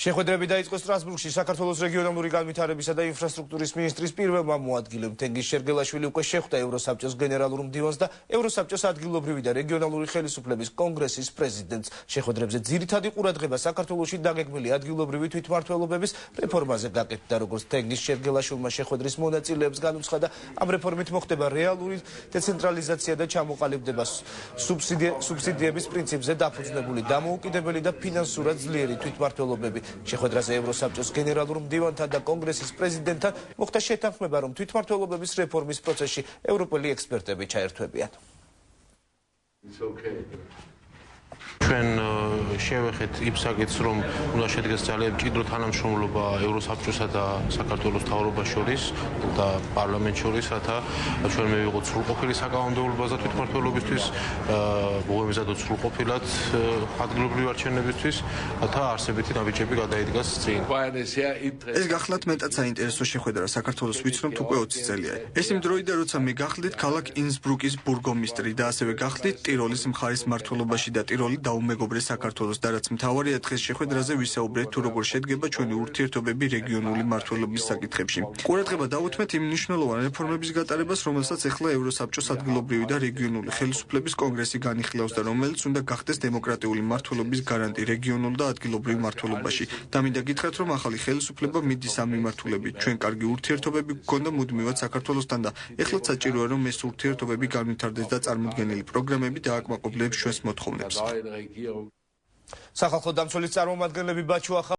შეხვედრები დაიწყო სტრასბურგში საქართველოს რეგიონალური განვითარებისა და ინფრასტრუქტურის მინისტრის პირველმა მოადგილემ თენგიზ შერგელაშვილი უკვე შეხვდა ევროსაბჭოს გენერალურ მდივანს და ევროსაბჭოს ადგილობრივი და რეგიონალური ხელისუფლების კონგრესის პრეზიდენტს. შეხვედრებზე ძირითადი ყურადღება საქართველოში დაგეგმილი ადგილობრივი თვითმმართველობების რეფორმაზე გაკეთდა, როგორც თენგიზ შერგელაშვილმა შეხვედრის მონაწილეებს განუცხადა, ამ რეფორმით მოხდება რეალური დეცენტრალიზაცია და ჩამოყალიბდება სუბსიდიების პრინციპზე დაფუძნებული დამოუკიდებელი და ფინანსურად ძლიერი თვითმმართველობები. შეხვედრაზე ევროსაბჭოს გენერალურ მდივანთან და კონგრესის პრეზიდენტთან მოხდა შეთანხმება, რომ თვითმმართველობების რეფორმის პროცესში ევროპელი ექსპერტები ჩაერთვებიან. ჩვენ შევეხეთ იმ საკითხს, რომ უნდა შედგეს ძალიან მჭიდრო თანამშრომლობა ევროსაბჭოსა და საქართველოს მთავრობას შორის და პარლამენტს შორის, რათა ჩვენ მივიღოთ სრულყოფილი საკანონმდებლობაზე თვითმმართველობისთვის, მოვემზადოთ სრულყოფილად ადგილობრივი არჩევნებისთვის, რათა არსებითი ნაბიჯები გადაიდგას წინ. ეს გახლავთ მეტად საინტერესო შეხვედრა საქართველოს ვიცნობთ უკვე 20 წელია. ეს იმ დროიდა, როცა მე გახლით ქალაქ ინსბრუკის ბურგომისტრი და ასევე გახლით ტიროლის მხარის მმართველობაში და ტიროლი დაუმეგობრე საქართველოს და რაც მთავარია დღეს შეხვედრაზე ვისაუბრეთ თუ როგორ შედგება ჩვენი ურთიერთობები რეგიონული მმართველობის საკითხებში. ყურადღება დავუთმეთ იმ მნიშვნელოვან რეფორმების გატარებას, რომელსაც ეხლა ევროსაბჭოს ადგილობრივი და რეგიონული ხელისუფლების კონგრესი განიხილავს და რომელიც უნდა გახდეს დემოკრატიული მმართველობის გარანტი რეგიონულ და ადგილობრივ მმართველობაში. და მინდა გითხრათ, რომ ახალი ხელისუფლება მიდის ამ მიმართულებით. ჩვენ კარგი ურთიერთობები გქონდა მუდმივად საქართველოსთან და ეხლა საჭიროა რომ ეს ურთიერთობები განვითარდეს და წარმოდგენილი პროგრამები დააკმაყოფილებს ჩვენს მოთხოვნებს. სახალხო დამცველის წარმომადგენლები ბაჩუ